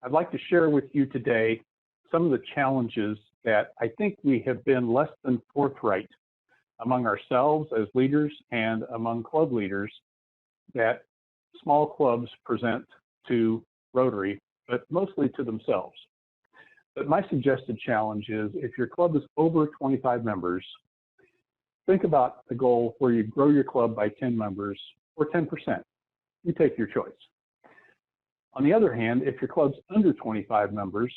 I'd like to share with you today some of the challenges that I think we have been less than forthright among ourselves as leaders and among club leaders that small clubs present to Rotary, but mostly to themselves. But my suggested challenge is if your club is over 25 members, think about a goal where you grow your club by 10 members or 10%. You take your choice. On the other hand, if your club's under 25 members,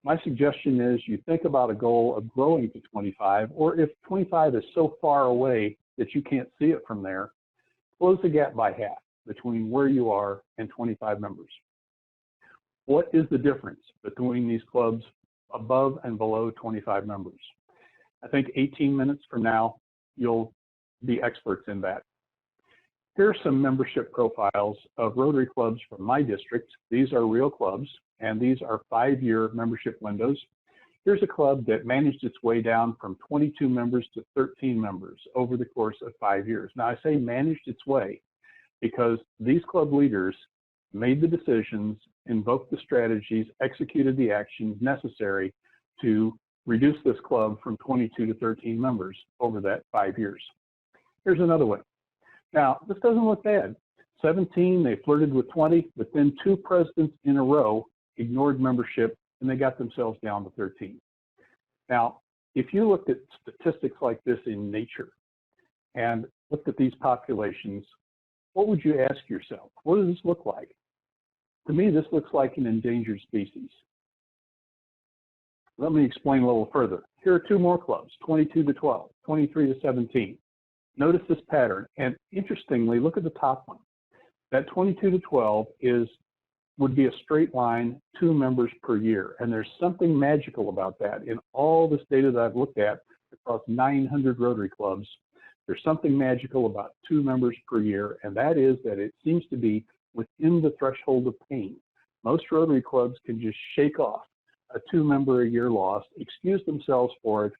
my suggestion is you think about a goal of growing to 25, or if 25 is so far away that you can't see it from there, close the gap by half between where you are and 25 members. What is the difference between these clubs above and below 25 members? I think 18 minutes from now, you'll be experts in that. Here are some membership profiles of Rotary clubs from my district. These are real clubs, and these are 5-year membership windows. Here's a club that managed its way down from 22 members to 13 members over the course of 5 years. Now, I say managed its way because these club leaders made the decisions, invoked the strategies, executed the actions necessary to reduce this club from 22 to 13 members over that 5 years. Here's another one. Now, this doesn't look bad. 17, they flirted with 20, but then 2 presidents in a row ignored membership, and they got themselves down to 13. Now, if you looked at statistics like this in nature and looked at these populations, what would you ask yourself? What does this look like? To me, this looks like an endangered species. Let me explain a little further. Here are 2 more clubs, 22 to 12, 23 to 17. Notice this pattern, and interestingly, look at the top one. That 22 to 12 would be a straight line, 2 members per year, and there's something magical about that. In all this data that I've looked at across 900 Rotary clubs, there's something magical about 2 members per year, and that is that it seems to be within the threshold of pain. Most Rotary clubs can just shake off a 2-member-a-year loss, excuse themselves for it,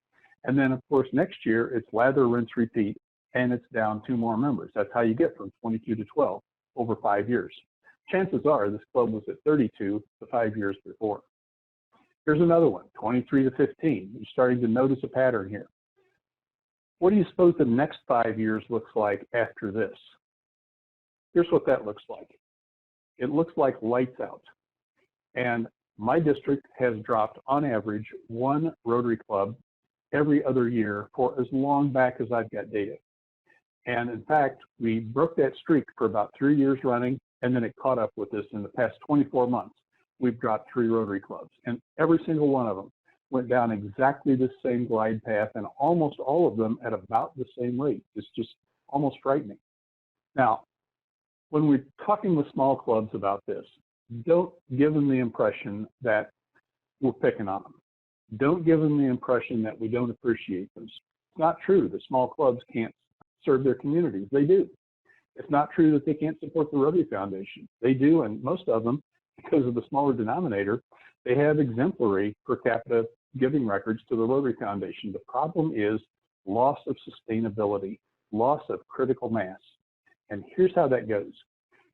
and then, of course, next year it's lather, rinse, repeat, and it's down 2 more members. That's how you get from 22 to 12 over 5 years. Chances are this club was at 32 the 5 years before. Here's another one, 23 to 15. You're starting to notice a pattern here. What do you suppose the next 5 years looks like after this? Here's what that looks like. It looks like lights out. And my district has dropped, on average, 1 Rotary club every other year for as long back as I've got data. And in fact, we broke that streak for about 3 years running, and then it caught up with us in the past 24 months. We've dropped 3 Rotary clubs, and every single one of them went down exactly the same glide path, and almost all of them at about the same rate. It's just almost frightening. Now, when we're talking with small clubs about this, don't give them the impression that we're picking on them. Don't give them the impression that we don't appreciate them. It's not true that small clubs can't serve their communities. They do. It's not true that they can't support the Rotary Foundation. They do, and most of them, because of the smaller denominator, they have exemplary per capita giving records to the Rotary Foundation. The problem is loss of sustainability, loss of critical mass. And here's how that goes.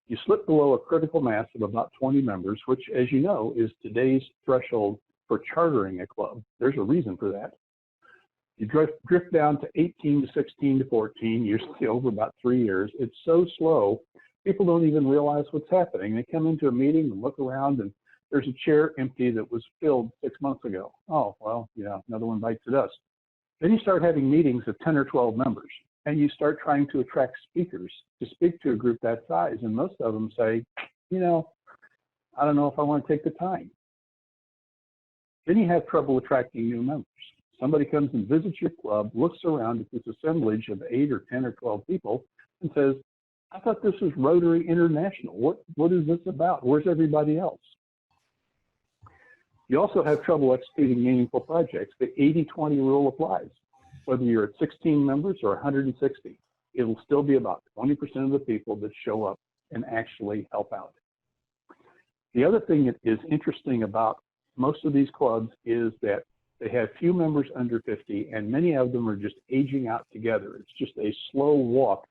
You slip below a critical mass of about 20 members, which, as you know, is today's threshold for chartering a club. There's a reason for that. You drift down to 18 to 16 to 14, usually over about 3 years. It's so slow, people don't even realize what's happening. They come into a meeting and look around, and there's a chair empty that was filled 6 months ago. Oh, well, yeah, another one bites the dust. Then you start having meetings of 10 or 12 members, and you start trying to attract speakers to speak to a group that size. And most of them say, you know, I don't know if I want to take the time. Then you have trouble attracting new members. Somebody comes and visits your club, looks around at this assemblage of 8 or 10 or 12 people and says, I thought this was Rotary International. What is this about? Where's everybody else? You also have trouble executing meaningful projects. The 80-20 rule applies. Whether you're at 16 members or 160, it'll still be about 20% of the people that show up and actually help out. The other thing that is interesting about most of these clubs is that they have few members under 50, and many of them are just aging out together. It's just a slow walk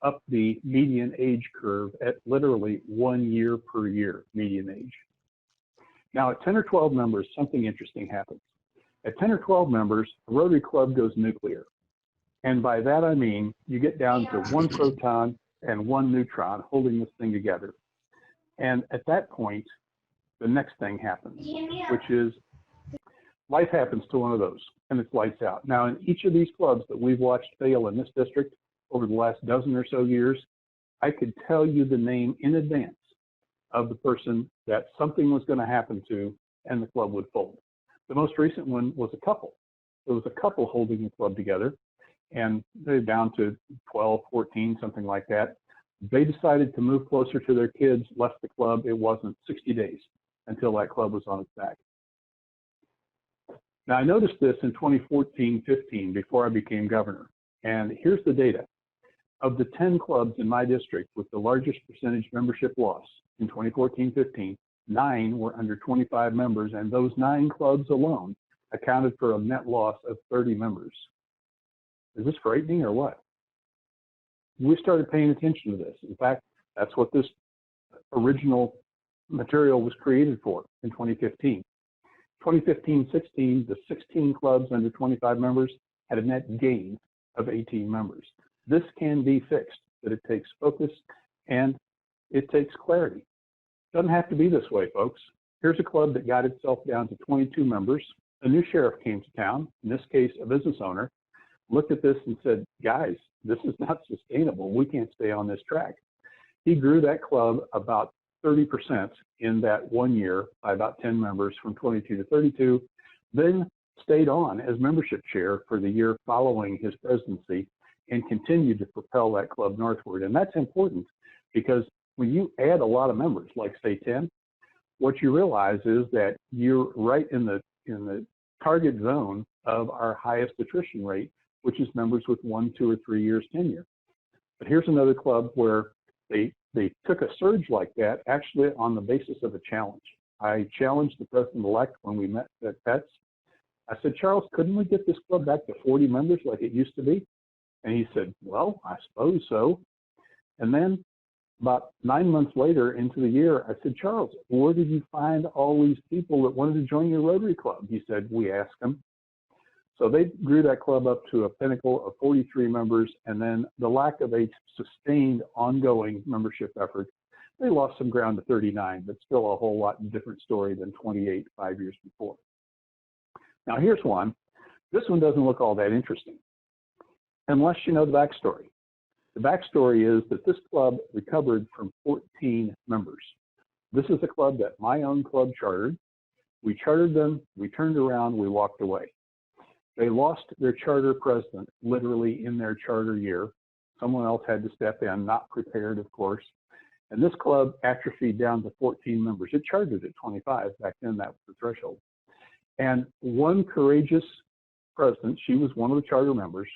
up the median age curve at literally 1 year per year median age. Now at 10 or 12 members, something interesting happens. At 10 or 12 members, a Rotary Club goes nuclear. And by that I mean you get down to one proton and one neutron holding this thing together. And at that point, the next thing happens, which is life happens to one of those, and it's lights out. Now, in each of these clubs that we've watched fail in this district over the last dozen or so years, I could tell you the name in advance of the person that something was going to happen to, and the club would fold. The most recent one was a couple. It was a couple holding the club together, and they're down to 12, 14, something like that. They decided to move closer to their kids, left the club. It wasn't 60 days until that club was on its back. Now, I noticed this in 2014-15 before I became governor, and here's the data. Of the 10 clubs in my district with the largest percentage membership loss in 2014-15, 9 were under 25 members, and those 9 clubs alone accounted for a net loss of 30 members. Is this frightening or what? We started paying attention to this. In fact, that's what this original material was created for in 2015. 2015-16, the 16 clubs under 25 members had a net gain of 18 members. This can be fixed, but it takes focus and it takes clarity. It doesn't have to be this way, folks. Here's a club that got itself down to 22 members. A new sheriff came to town, in this case, a business owner, looked at this and said, guys, this is not sustainable. We can't stay on this track. He grew that club about 30% in that 1 year by about 10 members from 22 to 32, then stayed on as membership chair for the year following his presidency and continued to propel that club northward. And that's important because when you add a lot of members, like say 10, what you realize is that you're right in the target zone of our highest attrition rate, which is members with 1, 2, or 3 years tenure. But here's another club where they took a surge like that actually on the basis of a challenge. I challenged the president-elect when we met at PETS. I said, Charles, couldn't we get this club back to 40 members like it used to be? And he said, well, I suppose so. And then about 9 months later into the year, I said, Charles, where did you find all these people that wanted to join your Rotary Club? He said, we asked them. So they grew that club up to a pinnacle of 43 members, and then the lack of a sustained ongoing membership effort, they lost some ground to 39, but still a whole lot different story than 28 5 years before. Now here's one. This one doesn't look all that interesting, unless you know the backstory. The backstory is that this club recovered from 14 members. This is a club that my own club chartered. We chartered them, we turned around, we walked away. They lost their charter president literally in their charter year. Someone else had to step in, not prepared, of course. And this club atrophied down to 14 members. It chartered at 25. Back then, that was the threshold. And one courageous president, she was one of the charter members,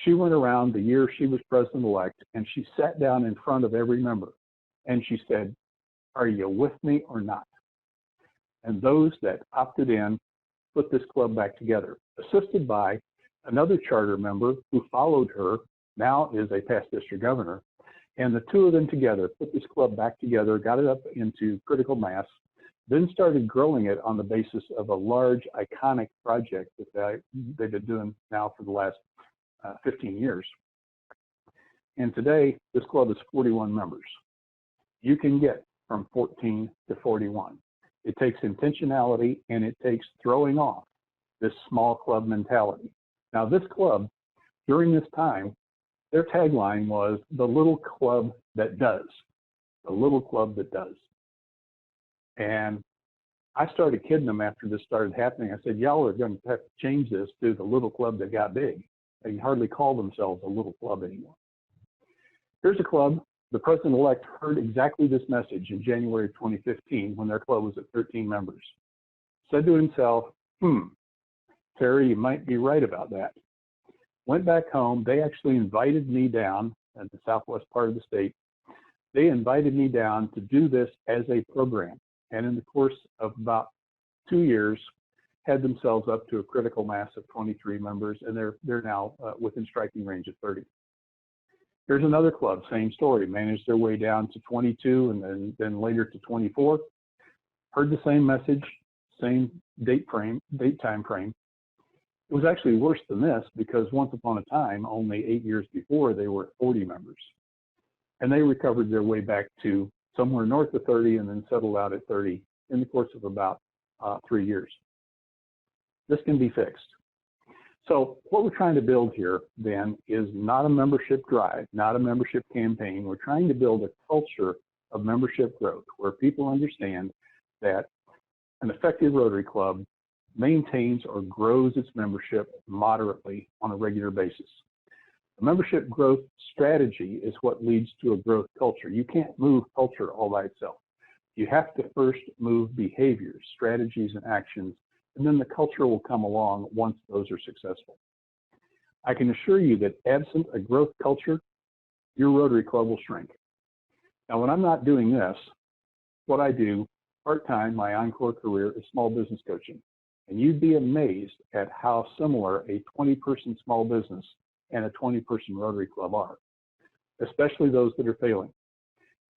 she went around the year she was president-elect, and she sat down in front of every member, and she said, are you with me or not? And those that opted in put this club back together, assisted by another charter member who followed her, now is a past district governor. And the two of them together put this club back together, got it up into critical mass, then started growing it on the basis of a large, iconic project that they've been doing now for the last 15 years. And today, this club is 41 members. You can get from 14 to 41. It takes intentionality, and it takes throwing off this small club mentality. Now, this club, during this time, their tagline was the little club that does, the little club that does. And I started kidding them after this started happening. I said, y'all are going to have to change this to the little club that got big. They hardly call themselves a little club anymore. Here's a club. The president-elect heard exactly this message in January of 2015 when their club was at 13 members. Said to himself, Terry, you might be right about that. Went back home. They actually invited me down at the southwest part of the state. They invited me down to do this as a program. And in the course of about 2 years, had themselves up to a critical mass of 23 members, and they're now within striking range of 30. Here's another club, same story, managed their way down to 22 and then later to 24. heard the same message, same date time frame. It was actually worse than this because once upon a time, only 8 years before, they were at 40 members. And they recovered their way back to somewhere north of 30 and then settled out at 30 in the course of about 3 years. This can be fixed. So what we're trying to build here then is not a membership drive, not a membership campaign. We're trying to build a culture of membership growth where people understand that an effective Rotary Club maintains or grows its membership moderately on a regular basis. A membership growth strategy is what leads to a growth culture. You can't move culture all by itself. You have to first move behaviors, strategies, and actions, and then the culture will come along once those are successful. I can assure you that absent a growth culture, your Rotary Club will shrink. Now, when I'm not doing this, what I do part-time, my encore career is small business coaching. And you'd be amazed at how similar a 20-person small business and a 20-person Rotary Club are, especially those that are failing.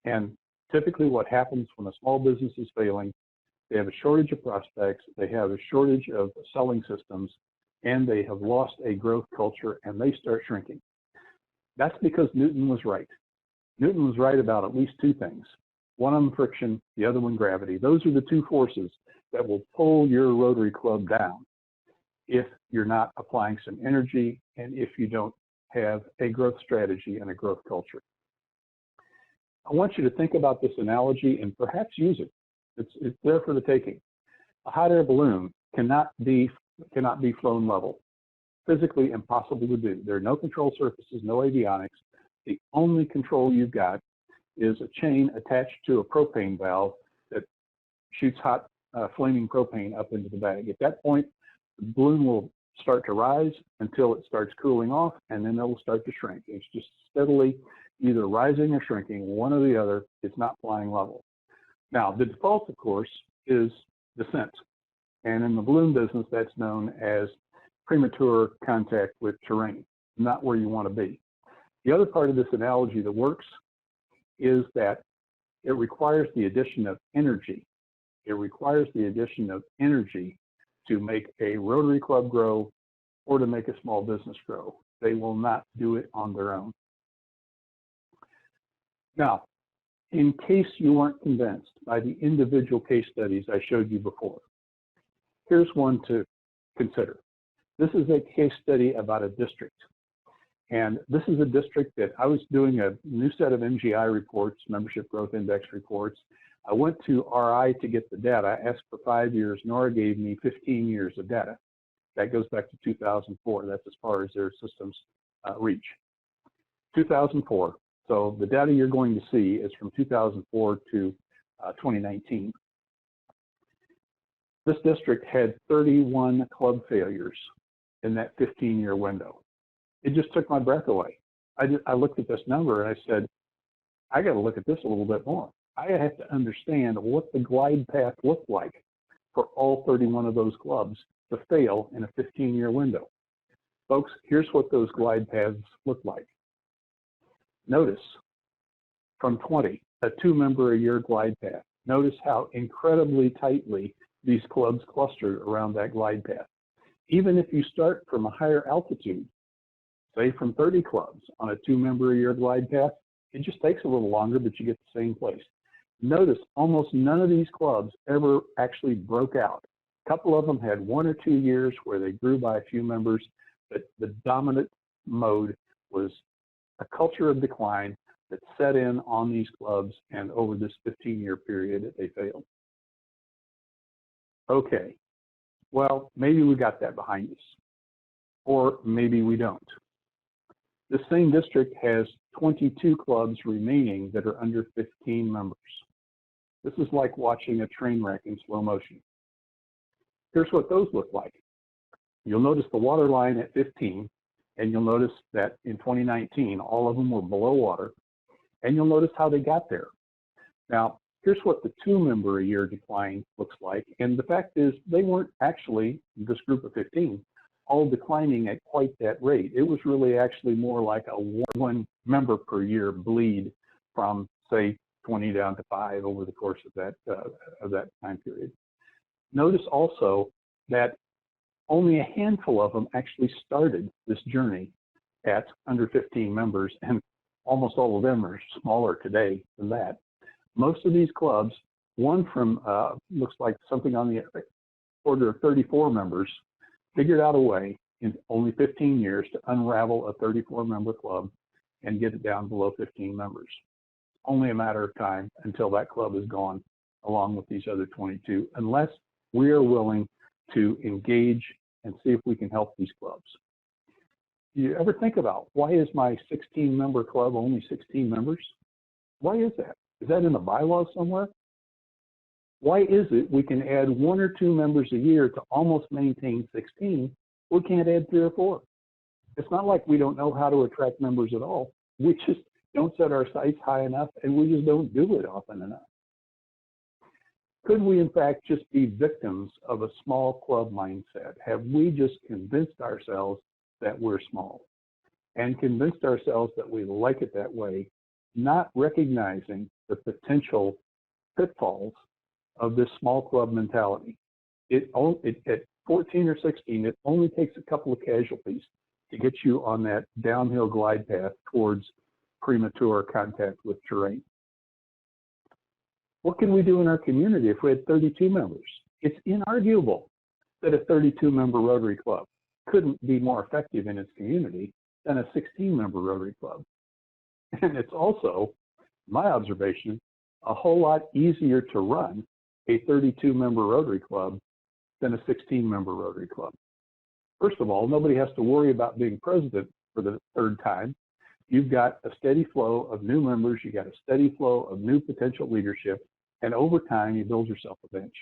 And typically what happens when a small business is failing, they have a shortage of prospects, they have a shortage of selling systems, and they have lost a growth culture and they start shrinking. That's because Newton was right. Newton was right about at least two things. One of them friction, the other one gravity. Those are the two forces that will pull your Rotary Club down if you're not applying some energy and if you don't have a growth strategy and a growth culture. I want you to think about this analogy and perhaps use it. It's there for the taking. A hot air balloon cannot be flown level. Physically impossible to do. There are no control surfaces, no avionics. The only control you've got is a chain attached to a propane valve that shoots hot flaming propane up into the bag. At that point, the balloon will start to rise until it starts cooling off, and then it will start to shrink. It's just steadily either rising or shrinking, one or the other. It's not flying level. Now, the default, of course, is descent. And in the balloon business, that's known as premature contact with terrain, not where you want to be. The other part of this analogy that works is that it requires the addition of energy. It requires the addition of energy to make a Rotary Club grow or to make a small business grow. They will not do it on their own. Now, in case you weren't convinced by the individual case studies I showed you before, here's one to consider. This is a case study about a district. And this is a district that I was doing a new set of MGI reports, Membership Growth Index reports. I went to RI to get the data, asked for 5 years. Nora gave me 15 years of data. That goes back to 2004. That's as far as their systems reach. 2004. So the data you're going to see is from 2004 to 2019. This district had 31 club failures in that 15-year window. It just took my breath away. I looked at this number and I said, I got to look at this a little bit more. I have to understand what the glide path looked like for all 31 of those clubs to fail in a 15-year window. Folks, here's what those glide paths look like. Notice from 20, a 2-member-a-year glide path. Notice how incredibly tightly these clubs clustered around that glide path. Even if you start from a higher altitude, say from 30 clubs on a 2-member-a-year glide path, it just takes a little longer, but you get the same place. Notice almost none of these clubs ever actually broke out. A couple of them had 1 or 2 years where they grew by a few members, but the dominant mode was a culture of decline that set in on these clubs, and over this 15-year period, they failed. Okay, well, maybe we got that behind us, or maybe we don't. The same district has 22 clubs remaining that are under 15 members. This is like watching a train wreck in slow motion. Here's what those look like. You'll notice the water line at 15, and you'll notice that in 2019, all of them were below water, and you'll notice how they got there. Now, here's what the 2-member-a-year decline looks like, and the fact is they weren't actually, this group of 15, all declining at quite that rate. It was really actually more like a 1 member per year bleed from, say, 20 down to 5 over the course of that time period. Notice also that only a handful of them actually started this journey at under 15 members, and almost all of them are smaller today than that. Most of these clubs, one from looks like something on the order of 34 members, figured out a way in only 15 years to unravel a 34-member club and get it down below 15 members. Only a matter of time until that club is gone, along with these other 22, unless we are willing to engage and see if we can help these clubs. You ever think about, why is my 16-member club only 16 members? Why is that? Is that in the bylaws somewhere? Why is it we can add 1 or 2 members a year to almost maintain 16? We can't add 3 or 4. It's not like we don't know how to attract members at all. We just don't set our sights high enough, and we just don't do it often enough. Could we, in fact, just be victims of a small club mindset? Have we just convinced ourselves that we're small and convinced ourselves that we like it that way, not recognizing the potential pitfalls of this small club mentality? At 14 or 16, it only takes a couple of casualties to get you on that downhill glide path towards premature contact with terrain. What can we do in our community if we had 32 members? It's inarguable that a 32-member Rotary Club couldn't be more effective in its community than a 16-member Rotary Club. And it's also, my observation, a whole lot easier to run a 32-member Rotary Club than a 16-member Rotary Club. First of all, nobody has to worry about being president for the 3rd time. You've got a steady flow of new members, you got a steady flow of new potential leadership, and over time you build yourself a bench.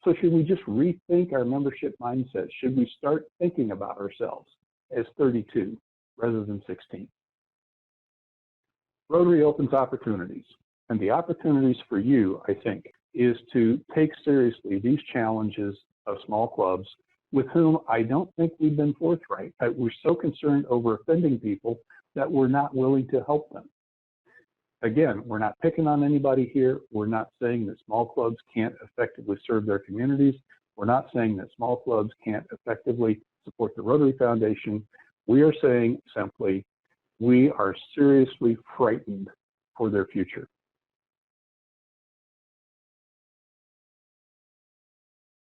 So should we just rethink our membership mindset? Should we start thinking about ourselves as 32 rather than 16? Rotary opens opportunities, and the opportunities for you, I think, is to take seriously these challenges of small clubs with whom I don't think we've been forthright. We're so concerned over offending people that we're not willing to help them. Again, we're not picking on anybody here. We're not saying that small clubs can't effectively serve their communities. We're not saying that small clubs can't effectively support the Rotary Foundation. We are saying simply, we are seriously frightened for their future.